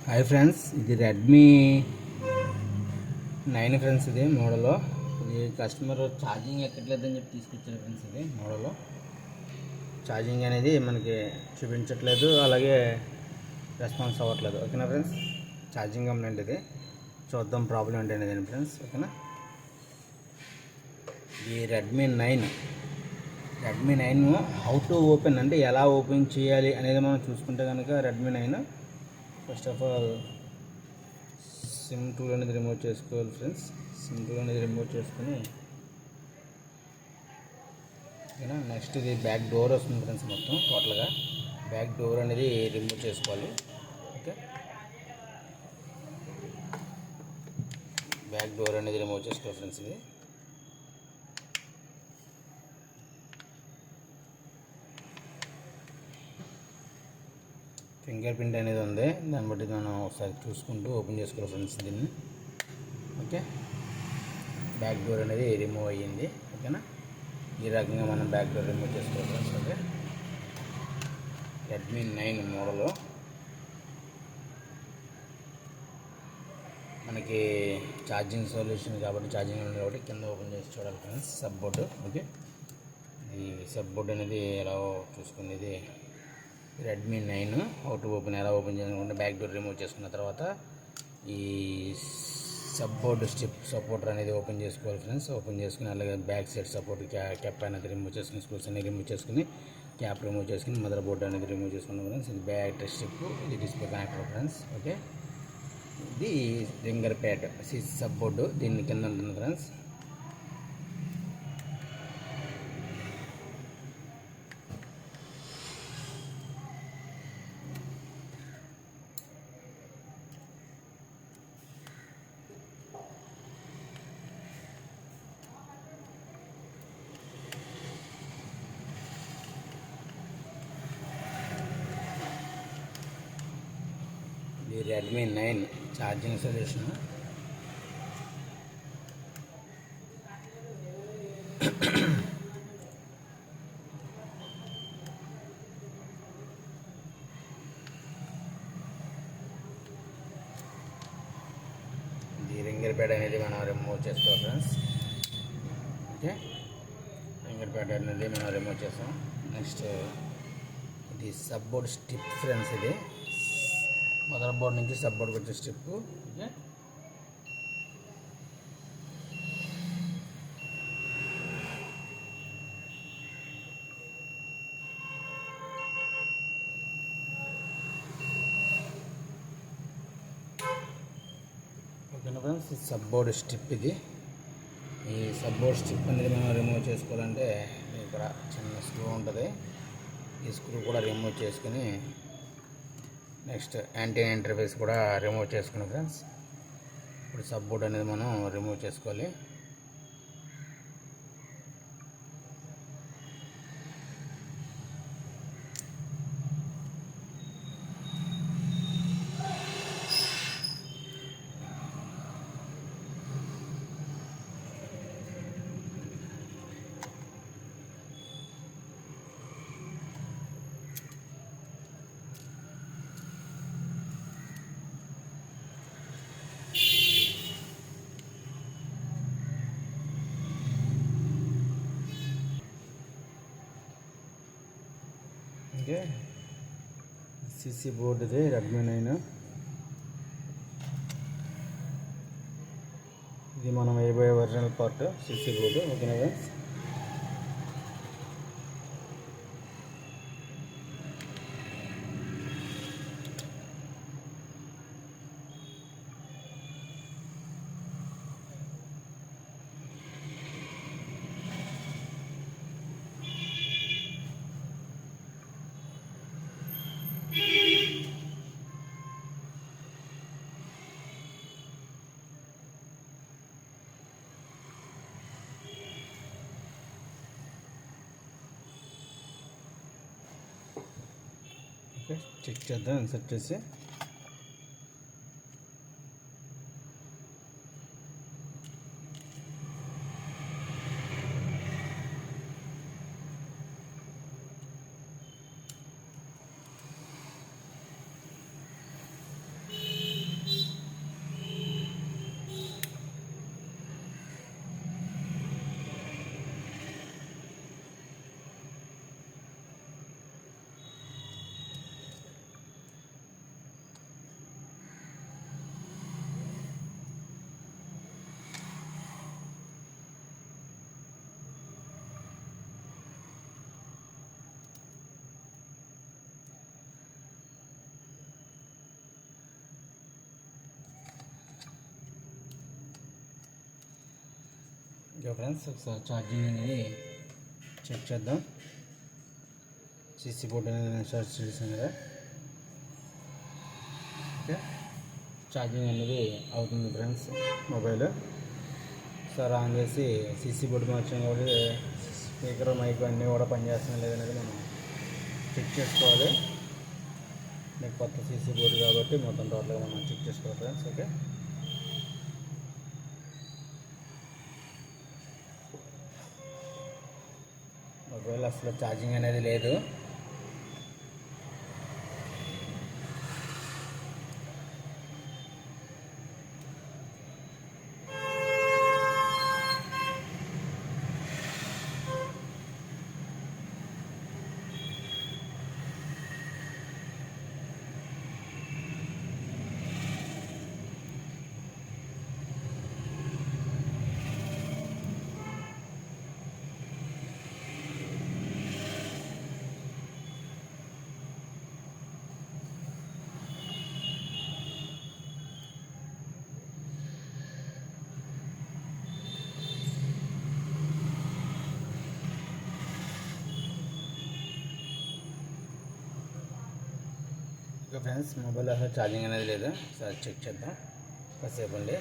Hi friends, ఇది Redmi 9 friends. ఇది మోడల్లో ఇది కస్టమర్ ఛార్జింగ్ ఎక్కట్లేదని చెప్పి తీసుకొచ్చారు ఫ్రెండ్స్. ఇది మోడల్లో ఛార్జింగ్ అనేది మనకి చూపించట్లేదు, అలాగే రెస్పాన్స్ అవ్వట్లేదు. ఓకేనా ఫ్రెండ్స్, ఛార్జింగ్ కంప్లైంట్ ఇది. చూద్దాం ప్రాబ్లం ఏంటనేది ఫ్రెండ్స్. ఓకేనా, ఈ రెడ్మీ 9 హౌ టు ఓపెన్ అంటే ఎలా ఓపెన్ చేయాలి అనేది మనం చూసుకుంటే కనుక Redmi 9 first of all SIM tool అనేది రిమూవ్ చేసుకోవాలి ఫ్రెండ్స్. సిమ్ టూల్ అనేది రిమూవ్ చేసుకుని ఓకేనా. నెక్స్ట్ ఇది బ్యాక్ డోర్ వస్తుంది ఫ్రెండ్స్. మొత్తం టోటల్గా బ్యాక్ డోర్ అనేది రిమూవ్ చేసుకోవాలి. ఓకే, బ్యాక్ డోర్ అనేది రిమూవ్ చేసుకోవాలి ఫ్రెండ్స్. ఇది ఫింగర్ ప్రింట్ అనేది ఉంది, దాన్ని బట్టి మనం ఒకసారి చూసుకుంటూ ఓపెన్ చేసుకోవాలి ఫ్రెండ్స్ దీన్ని. ఓకే, బ్యాక్ డోర్ అనేది రిమూవ్ అయ్యింది. ఓకేనా, ఈ రకంగా మనం బ్యాక్ డోర్ రిమూవ్ చేసుకోవాలి ఫ్రెండ్స్. ఓకే, రెడ్మీ 9 మోడల్ మనకి ఛార్జింగ్ సొల్యూషన్ కాబట్టి ఛార్జింగ్ ఉంది కాబట్టి కింద ఓపెన్ చేసి చూడాలి ఫ్రెండ్స్. Sub board. ఓకే, ఈ సబ్ బోర్డు అనేది ఎలా చూసుకునేది రెడ్మీ 9 హౌ టు ఓపెన్ ఎలా ఓపెన్ చేయాలనుకుంటే బ్యాక్ డోర్ రిమూవ్ చేసుకున్న తర్వాత ఈ సబ్ బోర్డు స్టిప్ సపోర్టర్ అనేది ఓపెన్ చేసుకోవాలి ఫ్రెండ్స్. ఓపెన్ చేసుకుని అలాగే బ్యాక్ సైడ్ సపోర్ట్ క్యాప్ అనేది రిమూవ్ చేసుకుని, స్క్రూస్ అనేది రిమూవ్ చేసుకుని, క్యాప్ రిమూవ్ చేసుకుని, మదర్ బోర్డు అనేది రిమూవ్ చేసుకున్నాం ఫ్రెండ్స్. ఇది బ్యాటరీ స్టిప్, ఇది డిస్ప్లే కనెక్టర్ ఫ్రెండ్స్. ఓకే, ఇది రింగర్ ప్యాడ్ సబ్ బోర్డు దీని కింద ఉంటుంది ఫ్రెండ్స్. ఈ రెడ్మీ 9 ఛార్జింగ్ సొల్యూషన్. ఈ రింగర్ ప్యాడ్ అనేది మనం రిమూవ్ చేసుకోవాలి ఫ్రెండ్స్. ఓకే, రింగర్ ప్యాడ్ అనేది మనం రిమూవ్ చేస్తాం. నెక్స్ట్ ఇది సబ్ బోర్డ్ స్టిప్ ఫ్రెండ్స్. ఇది మదర్ బోర్డ్ నుంచి సబ్ బోర్డ్కి వచ్చే స్టిప్. ఓకే, ఓకేనా ఫ్రెండ్స్, సబ్ బోర్డ్ స్టిప్ ఇది. ఈ సబ్ బోర్డ్ స్టిప్ అనేది మనం రిమూవ్ చేసుకోవాలంటే ఇక్కడ చిన్న స్క్రూ ఉంటుంది, ఈ స్క్రూ కూడా రిమూవ్ చేసుకుని నెక్స్ట్ యాంటీనా ఇంటర్ఫేస్ కూడా రిమూవ్ చేసుకున్నాం ఫ్రెండ్స్. ఇప్పుడు సబ్ బోర్డ్ అనేది మనం రిమూవ్ చేసుకోవాలి. ఓకే, సిసి బోర్డు ఇది రెడ్మీ 9. ఇది మనం వేయబోయే ఒరిజినల్ పార్ట్ సిసి బోర్డు. ఓకేనా ఫ్రెండ్స్, ఓకే చెక్ చేద్దాం. ఇన్సర్ట్ చేసి ఓకే ఫ్రెండ్స్, ఒకసారి ఛార్జింగ్ అనేది చెక్ చేద్దాం. సీసీ బోర్డు అనేది ఇన్స్టాల్ చేసాం కదా. ఓకే, ఛార్జింగ్ అనేది అవుతుంది ఫ్రెండ్స్. మొబైల్ సార్ ఆన్ చేసి సీసీ బోర్డు మార్చాం కాబట్టి స్పీకర్ మైక్ అన్నీ కూడా పనిచేస్తున్నాయి లేదనేది మనం చెక్ చేసుకోవాలి. మీకు కొత్త సీసీ బోర్డు కాబట్టి మొత్తం టోటల్గా మనం చెక్ చేసుకోవాలి ఫ్రెండ్స్. ఓకే, మొబైల్ అసలు ఛార్జింగ్ అనేది లేదు. ఓకే ఫ్రెండ్స్, మొబైల్ అసలు ఛార్జింగ్ అనేది లేదు. ఒకసారి చెక్ చేద్దాం కాసేపు అండి.